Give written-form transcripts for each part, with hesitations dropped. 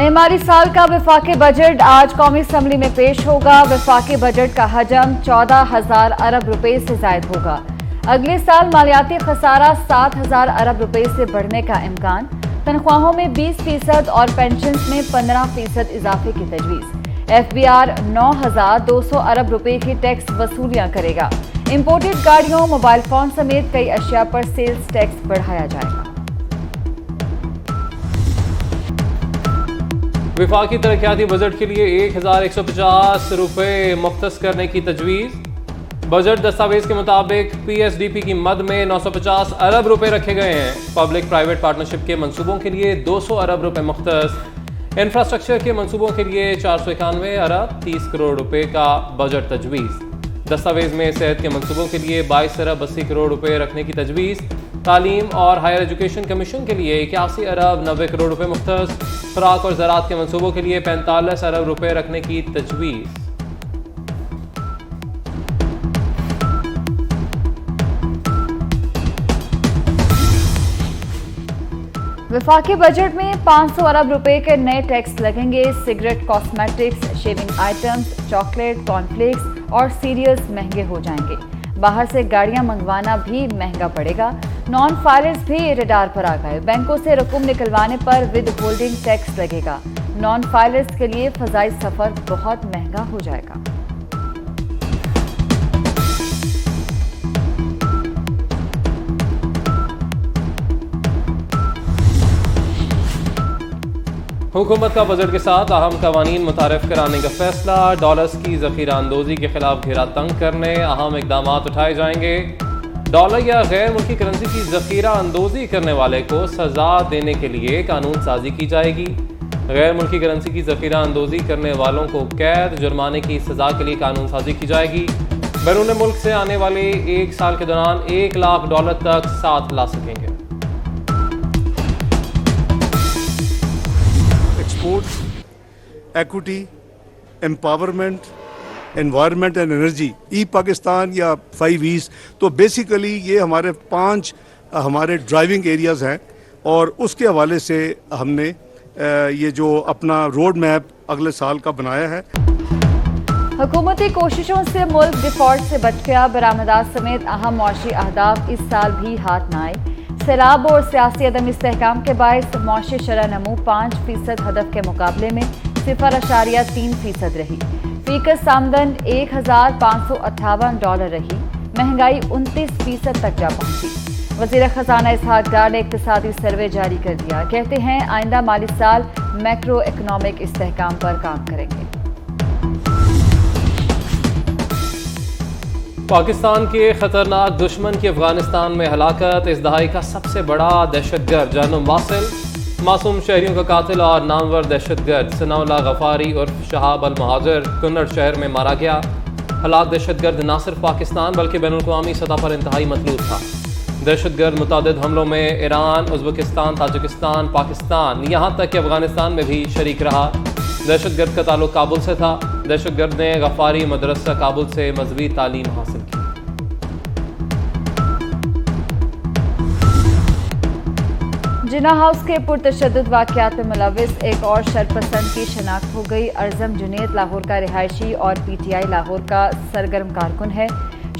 नए माली साल का वफाकी बजट आज कौमी असम्बली में पेश होगा। वफाकी बजट का हजम 14,000 अरब रुपए से जायद होगा। अगले साल मालियाती खसारा 7,000 अरब रुपए से बढ़ने का इम्कान। तनख्वाहों में 20% और पेंशन में 15% इजाफे की तजवीज़। FBR 9,200 अरब रुपए की टैक्स वसूलियां करेगा। इंपोर्टेड गाड़ियों, मोबाइल फोन समेत कई अशिया पर सेल्स टैक्स बढ़ाया जाएगा। वफाकी तरक्याती बजट के लिए 1,150 रुपये मुख्तस करने की तजवीज़। बजट दस्तावेज के मुताबिक PSDP की मद में 950 अरब रुपए रखे गए हैं। पब्लिक प्राइवेट पार्टनरशिप के मंसूबों के लिए 200 अरब रुपए मुख्तस। इंफ्रास्ट्रक्चर के मंसूबों के लिए 491 अरब 30 करोड़ रुपए का बजट तजवीज़। दस्तावेज में सेहत के मंसूबों के लिए 22 अरब 80 करोड़ रुपए रखने की तजवीज़। तालीम और हायर एजुकेशन कमीशन के लिए 81 अरब 90 करोड़ रुपए मुख्तस। खुराक और ज़राअत के मंसूबों के लिए 45 अरब रुपए रखने की तजवीज़। वफाकी बजट में 500 अरब रुपए के नए टैक्स लगेंगे। Cigarette, cosmetics, shaving items, chocolate, cornflakes और सीरियल्स महंगे हो जाएंगे। बाहर से गाड़ियां मंगवाना भी महंगा पड़ेगा। नॉन फाइलर्स भी रडार पर आ गए। बैंकों से रकूम निकलवाने पर विद होल्डिंग टैक्स लगेगा। नॉन फाइलर्स के लिए फजाई सफर बहुत महंगा हो जाएगा। हुकूमत का बजट के साथ अहम कवानीन मुतारफ कराने का फैसला। डॉलर्स की ज़ख़ीरा अंदोज़ी के खिलाफ घेरा तंग करने अहम इकदाम उठाए जाएंगे। डॉलर या गैर मुल्की करेंसी की ज़ख़ीरा अंदोज़ी करने वाले को सज़ा देने के लिए कानून साजी की जाएगी। गैर मुल्की करेंसी की ज़ख़ीरा अंदोज़ी करने वालों को कैद, जुर्माने की सज़ा के लिए कानून साजी की जाएगी। बैरून मुल्क से आने वाले 1 साल के दौरान $1 लाख तक साथ ला सकेंगे। Exports, equity, empowerment, environment and energy, E Pakistan या 5 ईज, तो बेसिकली ये हमारे 5 हमारे ड्राइविंग एरियाज़ हैं। और उसके हवाले से हमने ये जो अपना रोड मैप अगले साल का बनाया है। हुकूमती कोशिशों से मुल्क डिफॉल्ट से बच गया। बरामदात समेत अहम मुआशी अहदाफ इस साल भी हाथ न आए। सैलाब और सियासी अदम इस्तेहकाम के बायस मुआशी शरह नमू 5% हदफ के मुकाबले में 0.3% रही। फीकस आमदन $1,558 रही। महंगाई 29% तक जा पहुंची। वज़ीर ख़ज़ाना इसहाक डार ने इक़्तिसादी सर्वे जारी कर दिया। कहते हैं आइंदा माली साल मैक्रो इकनॉमिक इस्तेहकाम पर काम करेंगे। पाकिस्तान के खतरनाक दुश्मन की अफगानिस्तान में हलाकत। इस दहाई का सबसे बड़ा दहशतगर्द जानम वासिल, मासूम शहरियों का कातिल और नामवर दहशतगर्द सनाउल्लाह गफारी उर्फ शहाब अल महाजर कुन्नड़ शहर में मारा गया। हलाक दहशतगर्द न सिर्फ पाकिस्तान बल्कि बैनुल-अक़वामी सतह पर इंतहाई मतलूब था। दहशतगर्द मुतादिद हमलों में ईरान, उज़्बेकिस्तान, ताजिकिस्तान, पाकिस्तान, यहाँ तक कि अफगानिस्तान में भी शरीक रहा। दहशतगर्द का ताल्लुक काबुल से था। दहशतगर्द ने गफारी मदरसा काबुल से मजहबी तालीम हासिल की। जिन्ना हाउस के पुरतशद्दुद वाक़यात में मुलव्विस एक और शरपसंद की शनाख्त हो गई। अर्ज़म जुनैद लाहौर का रिहायशी और PTI लाहौर का सरगर्म कारकुन है।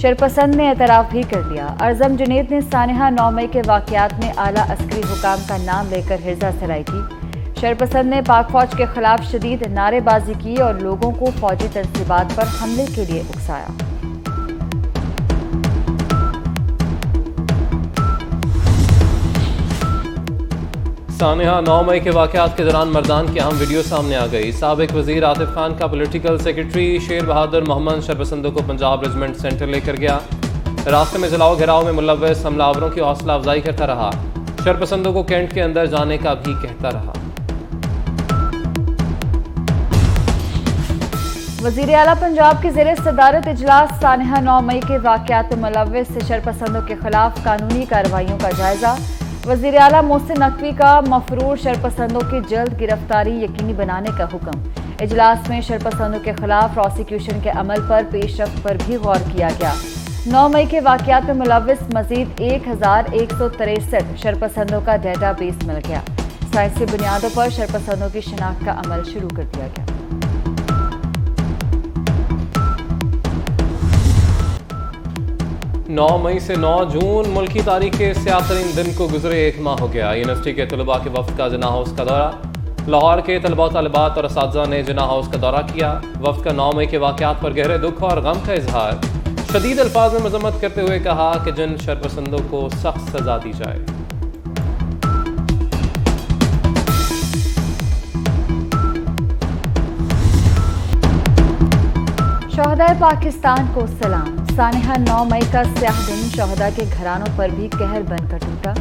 शरपसंद ने एतराफ़ भी कर लिया। अर्ज़म जुनैद ने सानिहा 9 मई के वाक़यात में आला अस्करी हुकाम का नाम लेकर हिर्जा सराई की। शरपसंद ने पाक फौज के खिलाफ शदीद नारेबाजी की और लोगों को फौजी तंसीबात पर हमले के लिए उकसाया। सानिहा 9 मई के वाक़यात के दौरान मर्दान की अहम वीडियो सामने आ गई। साबिक वज़ीर आतिफ खान का पॉलिटिकल सेक्रेटरी शेर बहादुर मोहम्मद शरपसंदों को पंजाब रेजिमेंट सेंटर लेकर गया। रास्ते में जलाओ घेराव में मुलव्वस हमलावरों की हौसला अफजाई करता रहा। शरपसंदों को कैंट के अंदर जाने का भी कहता रहा। वज़ीर आला पंजाब की ज़ेरे सदारत इजलास सानिहा 9 मई के वाक़यात में मुलव्विस शरपसंदों के खिलाफ कानूनी कार्रवाइयों का जायजा। वज़ीर आला मोहसिन नकवी का मफरूर शरपसंदों की जल्द गिरफ्तारी यकीनी बनाने का हुक्म। इजलास में शरपसंदों के खिलाफ प्रोसिक्यूशन के अमल पर पेशरफ्त पर भी गौर किया गया। 9 मई के वाक़यात में मुलव्विस मजीद 1,163 शरपसंदों का डेटा बेस मिल गया। साइंसी बुनियादों पर शरपसंदों की शिनाख्त का अमल शुरू कर दिया गया। नौ मई से 9 जून मुल्की तारीख के सियातरीन दिन को गुजरे 1 माह हो गया। यूनिवर्सिटी के तलबा के वफ्द का जिन्ना हाउस का दौरा। लाहौर के तलबा तलबात और असातिज़ा ने जिन्ना हाउस का दौरा किया। वफ्द का 9 मई के वाक़यात पर गहरे दुख और गम का इजहार। शदीद अल्फाज में मजम्मत करते हुए कहा कि जिन शरपसंदों को सख्त सजा दी जाए। शहदाए पाकिस्तान को सलाम। सानिहा 9 मई का स्याह दिन शहदा के घरानों पर भी कहर बनकर टूटा।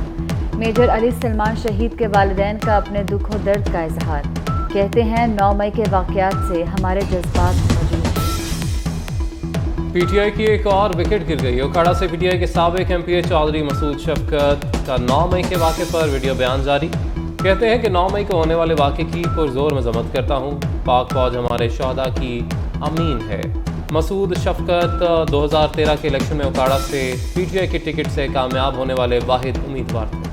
मेजर अली सलमान शहीद के वालिदैन का अपने दुख और दर्द का इजहार। कहते हैं 9 मई के वाक़यात से हमारे जज्बात मौजूद हैं। पीटीआई की एक और विकेट गिर गई। ओकाड़ा से पीटीआई के साबिक एमपीए चौधरी मसूद शफकत का 9 मई के वाक़े पर वीडियो बयान जारी। कहते हैं कि 9 मई को होने वाले वाक़े की पुरजोर मजम्मत करता हूँ। पाक फौज हमारे शहदा की अमीन है। मसूद शफकत 2013 के इलेक्शन में ओकाड़ा से पीटीआई की टिकट से कामयाब होने वाले वाहिद उम्मीदवार थे।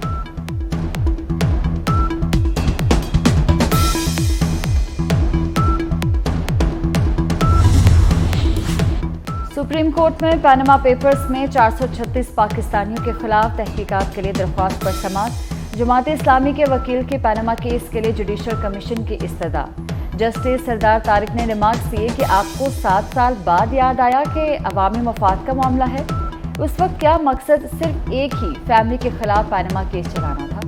सुप्रीम कोर्ट में पनामा पेपर्स में 436 पाकिस्तानियों के खिलाफ तहकीकात के लिए दरख्वास्त पर समाअत। जमात इस्लामी के वकील की पनामा केस के लिए जुडिशल कमीशन की इस्तदा। जस्टिस सरदार तारिक ने रिमार्क्स दिए कि आपको 7 साल बाद याद आया कि अवामी मफाद का मामला है। उस वक्त क्या मकसद सिर्फ एक ही फैमिली के खिलाफ पनामा केस चलाना था।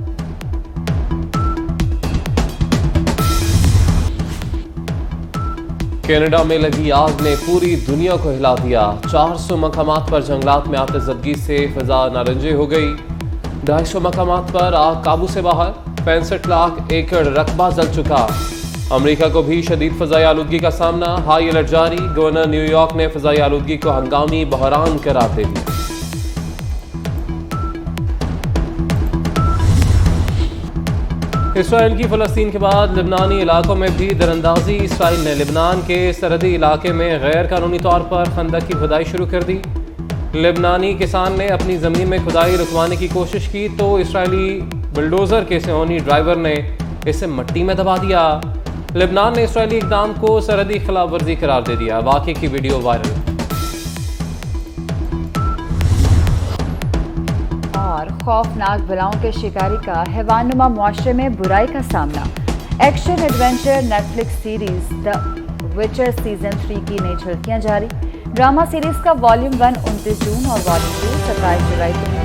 कनाडा में लगी आग ने पूरी दुनिया को हिला दिया। 400 मकामात पर जंगलात में आतिशज़दगी से फिजा नारंजी हो गई। 250 मकामात पर आग काबू से बाहर। 65 लाख एकड़ रकबा जल चुका। अमेरिका को भी शदीद फ़ज़ाई आलूदगी का सामना। हाई अलर्ट जारी। गवर्नर न्यूयॉर्क ने फ़ज़ाई आलूदगी को हंगामी बहरान करार दे दिया। इसराइल की फ़लस्तीन के बाद लिबनानी इलाकों में भी दरअंदाजी। इसराइल ने लिबनान के सरहदी इलाके में गैर कानूनी तौर पर खंदक की खुदाई शुरू कर दी। लिबनानी किसान ने अपनी ज़मीन में खुदाई रुकवाने की कोशिश की तो इसराइली बुलडोज़र के सिहोनी ड्राइवर ने इसे मिट्टी में दबा दिया। लिबनान ने इसराइली इक़दाम को सरहदी खिलाफ वर्जी करार दे दिया। वाक़े की वीडियो वायरल। और खौफनाक बलाओं के शिकारी का हैवानुमा मुआशरे में बुराई का सामना। Action adventure Netflix series the विचर सीजन 3 की नई झलकियां जारी। ड्रामा सीरीज का वॉल्यूम 1 29 जून और वॉल्यूम 2 27 जुलाई को